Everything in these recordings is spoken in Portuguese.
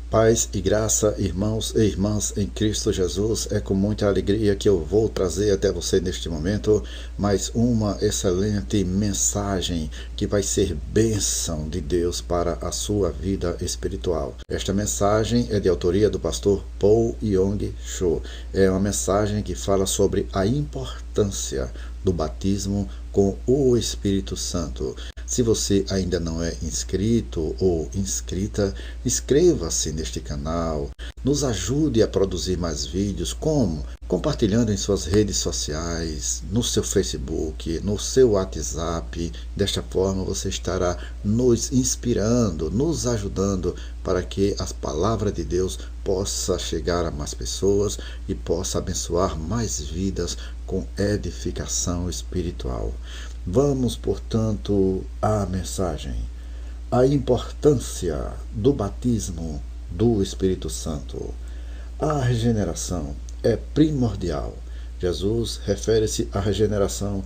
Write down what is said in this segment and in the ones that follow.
Paz e graça, irmãos e irmãs em Cristo Jesus, é com muita alegria que eu vou trazer até você neste momento mais uma excelente mensagem que vai ser bênção de Deus para a sua vida espiritual. Esta mensagem é de autoria do pastor Paul Yong-Cho. É uma mensagem que fala sobre a importância do batismo com o Espírito Santo. Se você ainda não é inscrito ou inscrita, inscreva-se neste canal. Nos ajude a produzir mais vídeos, como compartilhando em suas redes sociais, no seu Facebook, no seu WhatsApp. Desta forma você estará nos inspirando, nos ajudando para que a palavra de Deus possa chegar a mais pessoas e possa abençoar mais vidas com edificação espiritual. Vamos, portanto, à mensagem. A importância do batismo do Espírito Santo. A regeneração é primordial. Jesus refere-se à regeneração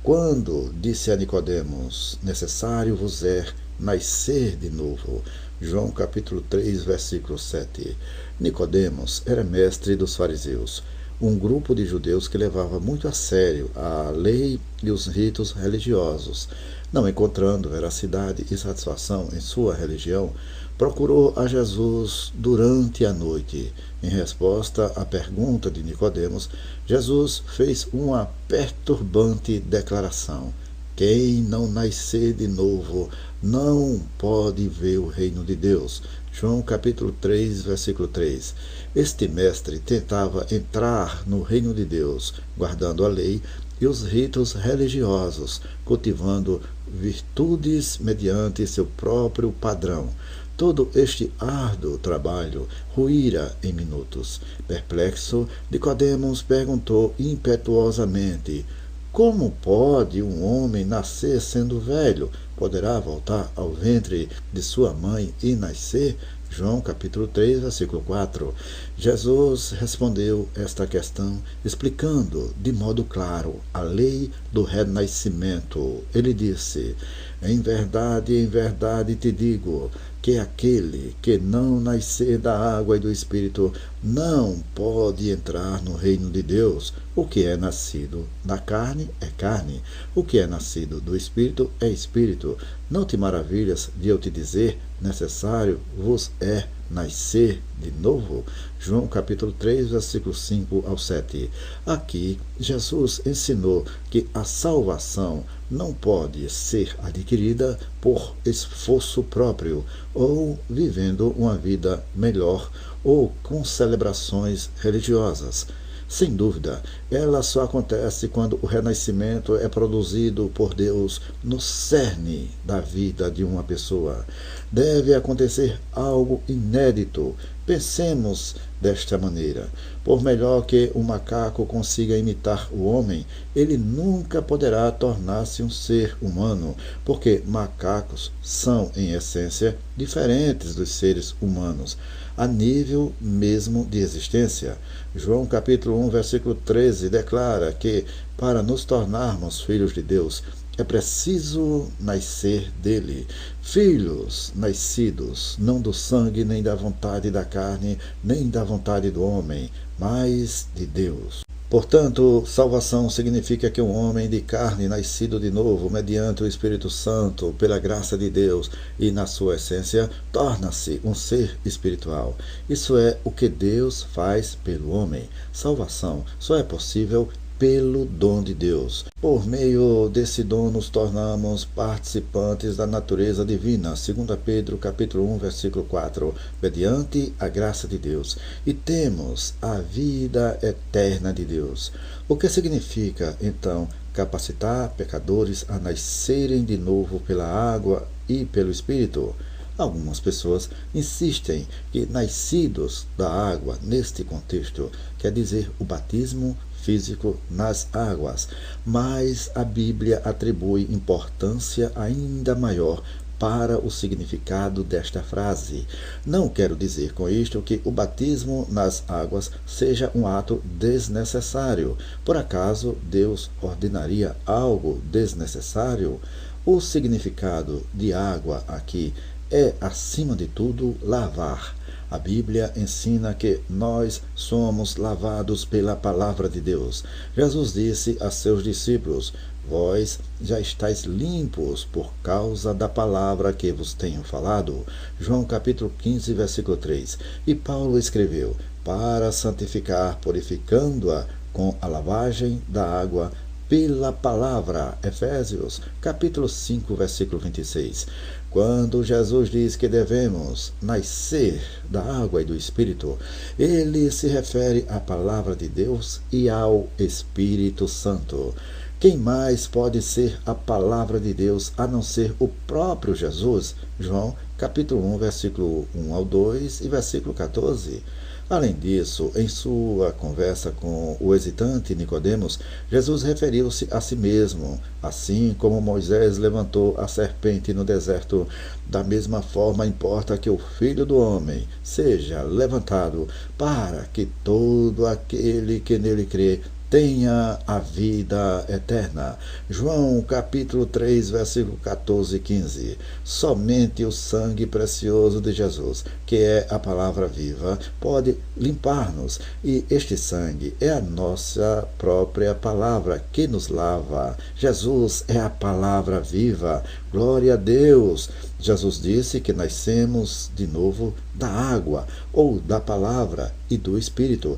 quando disse a Nicodemos: necessário vos é nascer de novo. João capítulo 3, versículo 7. Nicodemos era mestre dos fariseus, um grupo de judeus que levava muito a sério a lei e os ritos religiosos. Não encontrando veracidade e satisfação em sua religião, procurou a Jesus durante a noite. Em resposta à pergunta de Nicodemos, Jesus fez uma perturbante declaração: quem não nascer de novo não pode ver o reino de Deus. João capítulo 3, versículo 3. Este mestre tentava entrar no reino de Deus, guardando a lei e os ritos religiosos, cultivando virtudes mediante seu próprio padrão. Todo este árduo trabalho ruíra em minutos. Perplexo, Nicodemos perguntou impetuosamente: como pode um homem nascer sendo velho? Poderá voltar ao ventre de sua mãe e nascer? João capítulo 3, versículo 4. Jesus respondeu esta questão explicando de modo claro a lei do renascimento. Ele disse: em verdade te digo que aquele que não nascer da água e do Espírito não pode entrar no reino de Deus. O que é nascido da carne é carne, o que é nascido do Espírito é Espírito. Não te maravilhas de eu te dizer: necessário vos é nascer de novo? João capítulo 3, versículo 5 ao 7. Aqui, Jesus ensinou que a salvação não pode ser adquirida por esforço próprio, ou vivendo uma vida melhor, ou com celebrações religiosas. Sem dúvida, ela só acontece quando o renascimento é produzido por Deus no cerne da vida de uma pessoa. Deve acontecer algo inédito. Pensemos desta maneira: por melhor que o macaco consiga imitar o homem, ele nunca poderá tornar-se um ser humano, porque macacos são, em essência, diferentes dos seres humanos, a nível mesmo de existência. João capítulo 1, versículo 13 declara que, para nos tornarmos filhos de Deus, é preciso nascer dele. Filhos nascidos não do sangue, nem da vontade da carne, nem da vontade do homem, mas de Deus. Portanto, salvação significa que um homem de carne, nascido de novo, mediante o Espírito Santo, pela graça de Deus e na sua essência, torna-se um ser espiritual. Isso é o que Deus faz pelo homem. Salvação só é possível pelo dom de Deus. Por meio desse dom nos tornamos participantes da natureza divina, 2 Pedro capítulo 1, versículo 4, mediante a graça de Deus, e temos a vida eterna de Deus. O que significa, então, capacitar pecadores a nascerem de novo pela água e pelo Espírito? Algumas pessoas insistem que nascidos da água, neste contexto, quer dizer o batismo físico nas águas, mas a Bíblia atribui importância ainda maior para o significado desta frase. Não quero dizer com isto que o batismo nas águas seja um ato desnecessário. Por acaso Deus ordenaria algo desnecessário? O significado de água aqui é, acima de tudo, lavar. A Bíblia ensina que nós somos lavados pela palavra de Deus. Jesus disse a seus discípulos: vós já estáis limpos por causa da palavra que vos tenho falado. João capítulo 15, versículo 3. E Paulo escreveu: para santificar, purificando-a com a lavagem da água pela palavra. Efésios capítulo 5, versículo 26. Quando Jesus diz que devemos nascer da água e do Espírito, ele se refere à palavra de Deus e ao Espírito Santo. Quem mais pode ser a palavra de Deus a não ser o próprio Jesus? João capítulo 1, versículo 1 ao 2 e versículo 14. Além disso, em sua conversa com o hesitante Nicodemos, Jesus referiu-se a si mesmo. Assim como Moisés levantou a serpente no deserto, da mesma forma importa que o Filho do Homem seja levantado, para que todo aquele que nele crê tenha a vida eterna. João capítulo 3, versículo 14 e 15. Somente o sangue precioso de Jesus, que é a palavra viva, pode limpar-nos. E este sangue é a nossa própria palavra que nos lava. Jesus é a palavra viva. Glória a Deus! Jesus disse que nascemos de novo da água, ou da palavra e do Espírito.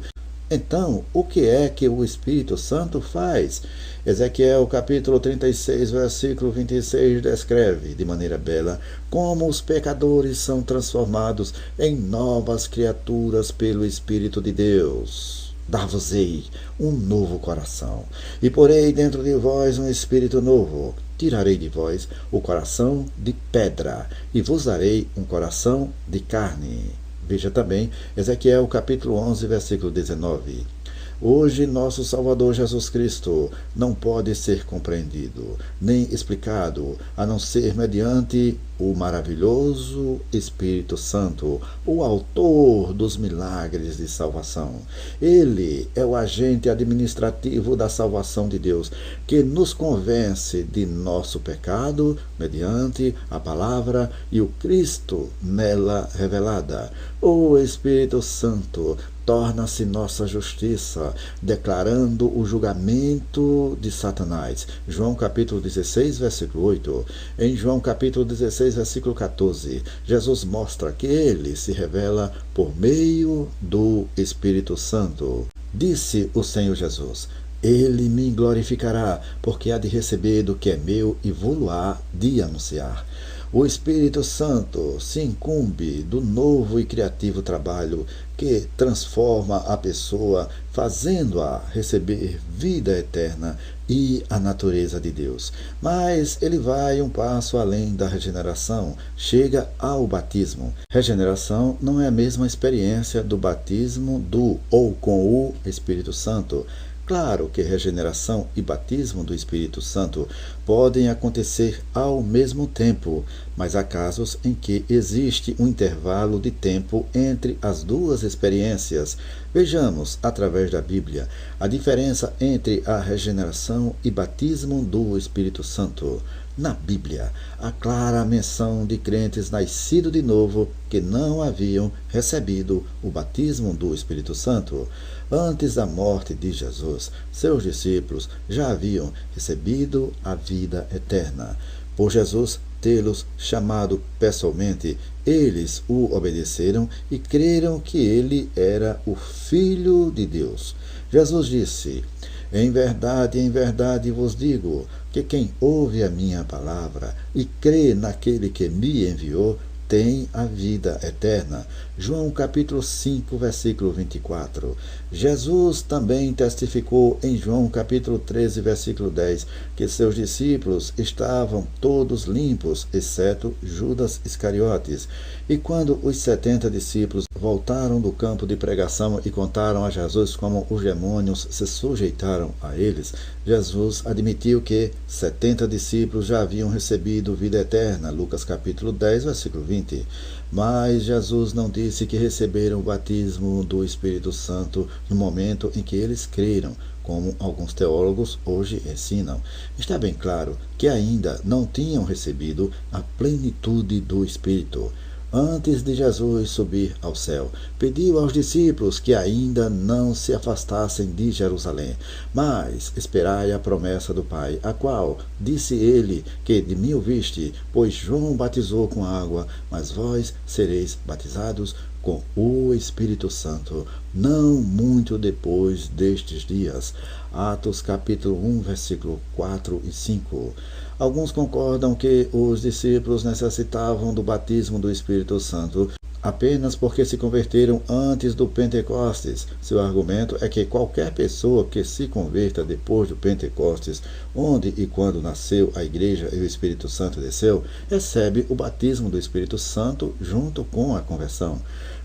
Então, o que é que o Espírito Santo faz? Ezequiel capítulo 36, versículo 26 descreve de maneira bela como os pecadores são transformados em novas criaturas pelo Espírito de Deus. Dar-vos-ei um novo coração, e porei dentro de vós um espírito novo. Tirarei de vós o coração de pedra, e vos darei um coração de carne. Veja também Ezequiel capítulo 11, versículo 19. Hoje, nosso Salvador Jesus Cristo não pode ser compreendido, nem explicado, a não ser mediante o maravilhoso Espírito Santo, o autor dos milagres de salvação. Ele é o agente administrativo da salvação de Deus, que nos convence de nosso pecado mediante a palavra e o Cristo nela revelada. O Espírito Santo torna-se nossa justiça, declarando o julgamento de Satanás. João capítulo 16, versículo 8. Em João capítulo 16, versículo 14, Jesus mostra que ele se revela por meio do Espírito Santo. Disse o Senhor Jesus: ele me glorificará, porque há de receber do que é meu e vou-lo-á de anunciar. O Espírito Santo se incumbe do novo e criativo trabalho que transforma a pessoa, fazendo-a receber vida eterna e a natureza de Deus. Mas ele vai um passo além da regeneração, chega ao batismo. Regeneração não é a mesma experiência do batismo do ou com o Espírito Santo. Claro que regeneração e batismo do Espírito Santo podem acontecer ao mesmo tempo, mas há casos em que existe um intervalo de tempo entre as duas experiências. Vejamos, através da Bíblia, a diferença entre a regeneração e batismo do Espírito Santo. Na Bíblia, há clara menção de crentes nascidos de novo que não haviam recebido o batismo do Espírito Santo. Antes da morte de Jesus, seus discípulos já haviam recebido a vida eterna. Por Jesus tê-los chamado pessoalmente, eles o obedeceram e creram que ele era o Filho de Deus. Jesus disse: em verdade vos digo que quem ouve a minha palavra e crê naquele que me enviou, tem a vida eterna. João capítulo 5, versículo 24. Jesus também testificou em João capítulo 13, versículo 10, que seus discípulos estavam todos limpos, exceto Judas Iscariotes. E quando os 70 discípulos voltaram do campo de pregação e contaram a Jesus como os demônios se sujeitaram a eles, Jesus admitiu que 70 discípulos já haviam recebido vida eterna. Lucas capítulo 10, versículo 20. Mas Jesus não disse que receberam o batismo do Espírito Santo no momento em que eles creram, como alguns teólogos hoje ensinam. Está bem claro que ainda não tinham recebido a plenitude do Espírito. antes de Jesus subir ao céu, pediu aos discípulos que ainda não se afastassem de Jerusalém, mas esperai a promessa do Pai, a qual disse ele que de mim ouviste, pois João batizou com água, mas vós sereis batizados com o Espírito Santo, não muito depois destes dias. Atos capítulo 1, versículo 4 e 5. Alguns concordam que os discípulos necessitavam do batismo do Espírito Santo apenas porque se converteram antes do Pentecostes. Seu argumento é que qualquer pessoa que se converta depois do Pentecostes, onde e quando nasceu a igreja e o Espírito Santo desceu, recebe o batismo do Espírito Santo junto com a conversão.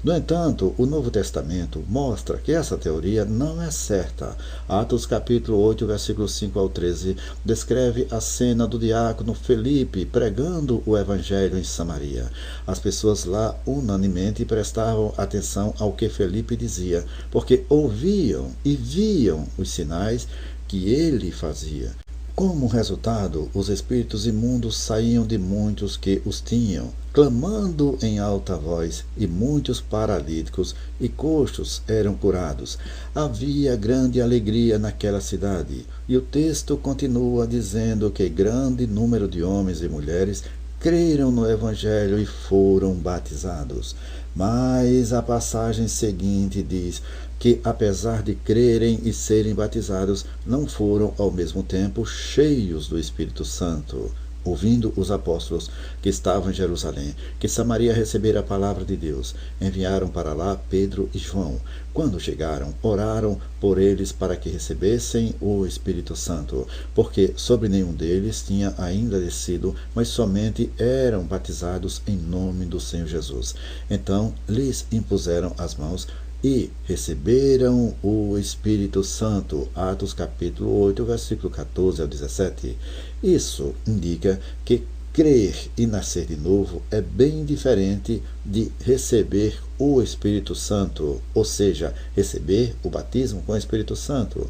No entanto, o Novo Testamento mostra que essa teoria não é certa. Atos capítulo 8, versículos 5 ao 13, descreve a cena do diácono Felipe pregando o evangelho em Samaria. As pessoas lá unanimemente prestavam atenção ao que Felipe dizia, porque ouviam e viam os sinais que ele fazia. Como resultado, os espíritos imundos saíam de muitos que os tinham, clamando em alta voz, e muitos paralíticos e coxos eram curados. Havia grande alegria naquela cidade, e o texto continua dizendo que grande número de homens e mulheres creram no Evangelho e foram batizados. Mas a passagem seguinte diz que, apesar de crerem e serem batizados, não foram ao mesmo tempo cheios do Espírito Santo. Ouvindo os apóstolos que estavam em Jerusalém, que Samaria recebera a palavra de Deus, enviaram para lá Pedro e João. Quando chegaram, oraram por eles para que recebessem o Espírito Santo, porque sobre nenhum deles tinha ainda descido, mas somente eram batizados em nome do Senhor Jesus. Então lhes impuseram as mãos e receberam o Espírito Santo. Atos capítulo 8, versículo 14 ao 17. Isso indica que crer e nascer de novo é bem diferente de receber o Espírito Santo, ou seja, receber o batismo com o Espírito Santo.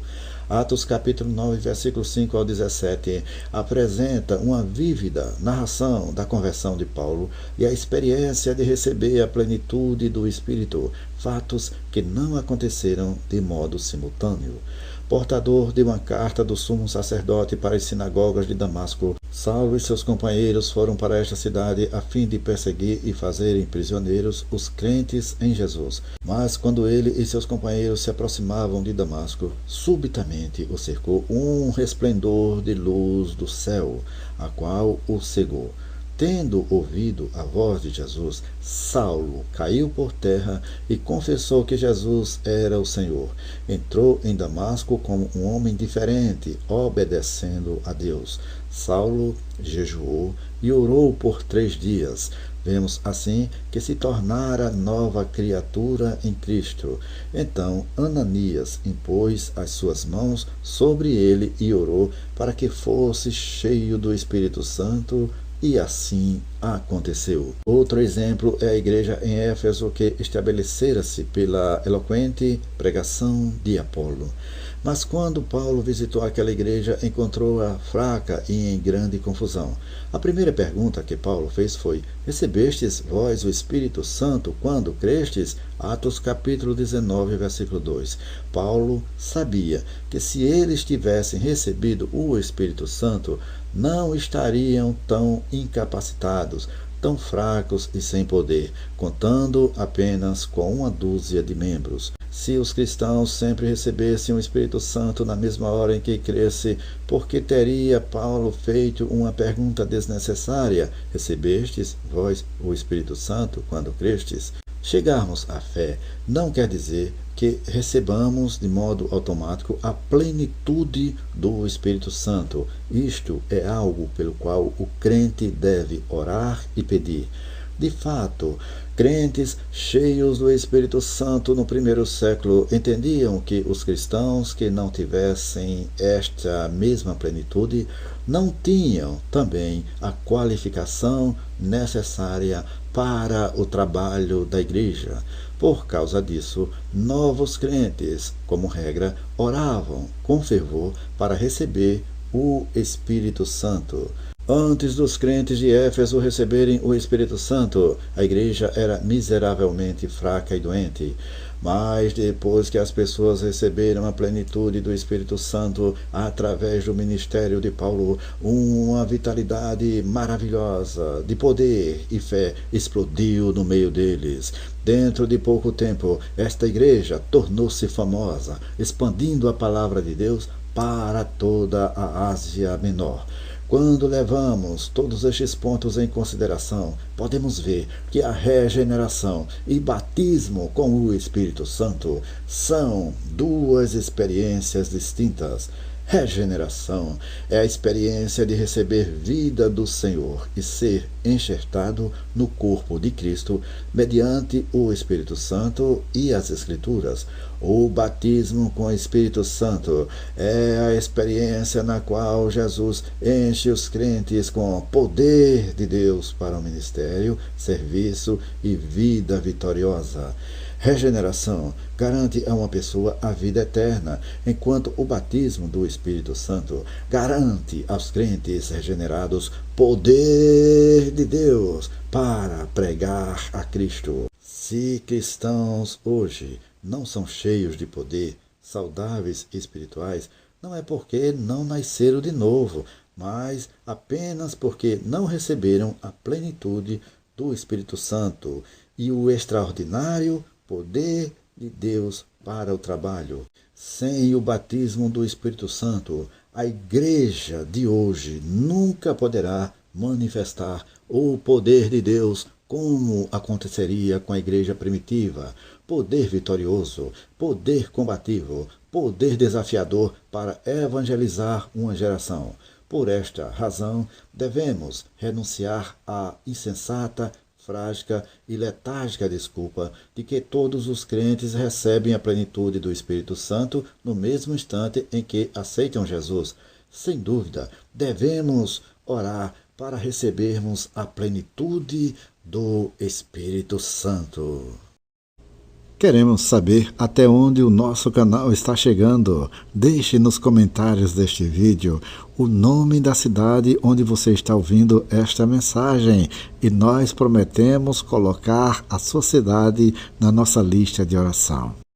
Atos capítulo 9, versículo 5 ao 17, apresenta uma vívida narração da conversão de Paulo e a experiência de receber a plenitude do Espírito, fatos que não aconteceram de modo simultâneo. Portador de uma carta do sumo sacerdote para as sinagogas de Damasco, Saulo e seus companheiros foram para esta cidade a fim de perseguir e fazerem prisioneiros os crentes em Jesus. Mas quando ele e seus companheiros se aproximavam de Damasco, subitamente o cercou um resplendor de luz do céu, a qual o cegou. Tendo ouvido a voz de Jesus, Saulo caiu por terra e confessou que Jesus era o Senhor. Entrou em Damasco como um homem diferente, obedecendo a Deus. Saulo jejuou e orou por 3 dias. Vemos assim que se tornara nova criatura em Cristo. Então Ananias impôs as suas mãos sobre ele e orou para que fosse cheio do Espírito Santo, e assim aconteceu. Outro exemplo é a igreja em Éfeso, que estabelecera-se pela eloquente pregação de Apolo. Mas quando Paulo visitou aquela igreja, encontrou-a fraca e em grande confusão. A primeira pergunta que Paulo fez foi: recebestes vós o Espírito Santo quando crestes? Atos capítulo 19, versículo 2. Paulo sabia que se eles tivessem recebido o Espírito Santo, não estariam tão incapacitados, tão fracos e sem poder, contando apenas com uma dúzia de membros. Se os cristãos sempre recebessem o Espírito Santo na mesma hora em que cresce, por que teria Paulo feito uma pergunta desnecessária? Recebestes vós o Espírito Santo quando crestes? Chegarmos à fé não quer dizer que recebamos de modo automático a plenitude do Espírito Santo. Isto é algo pelo qual o crente deve orar e pedir. De fato, crentes cheios do Espírito Santo no primeiro século entendiam que os cristãos que não tivessem esta mesma plenitude não tinham também a qualificação necessária para o trabalho da igreja. Por causa disso, novos crentes, como regra, oravam com fervor para receber o Espírito Santo. Antes dos crentes de Éfeso receberem o Espírito Santo, a igreja era miseravelmente fraca e doente. Mas depois que as pessoas receberam a plenitude do Espírito Santo através do ministério de Paulo, uma vitalidade maravilhosa de poder e fé explodiu no meio deles. Dentro de pouco tempo, esta igreja tornou-se famosa, expandindo a palavra de Deus para toda a Ásia Menor. Quando levamos todos estes pontos em consideração, podemos ver que a regeneração e batismo com o Espírito Santo são duas experiências distintas. Regeneração é a experiência de receber vida do Senhor e ser enxertado no corpo de Cristo mediante o Espírito Santo e as Escrituras. O batismo com o Espírito Santo é a experiência na qual Jesus enche os crentes com o poder de Deus para o ministério, serviço e vida vitoriosa. Regeneração garante a uma pessoa a vida eterna, enquanto o batismo do Espírito Santo garante aos crentes regenerados poder de Deus para pregar a Cristo. Se cristãos hoje não são cheios de poder, saudáveis e espirituais, não é porque não nasceram de novo, mas apenas porque não receberam a plenitude do Espírito Santo e o extraordinário poder de Deus para o trabalho. Sem o batismo do Espírito Santo, a igreja de hoje nunca poderá manifestar o poder de Deus como aconteceria com a igreja primitiva. Poder vitorioso, poder combativo, poder desafiador para evangelizar uma geração. Por esta razão, devemos renunciar à insensata, frágil e letárgica desculpa de que todos os crentes recebem a plenitude do Espírito Santo no mesmo instante em que aceitam Jesus. Sem dúvida, devemos orar para recebermos a plenitude do Espírito Santo. Queremos saber até onde o nosso canal está chegando. Deixe nos comentários deste vídeo o nome da cidade onde você está ouvindo esta mensagem e nós prometemos colocar a sua cidade na nossa lista de oração.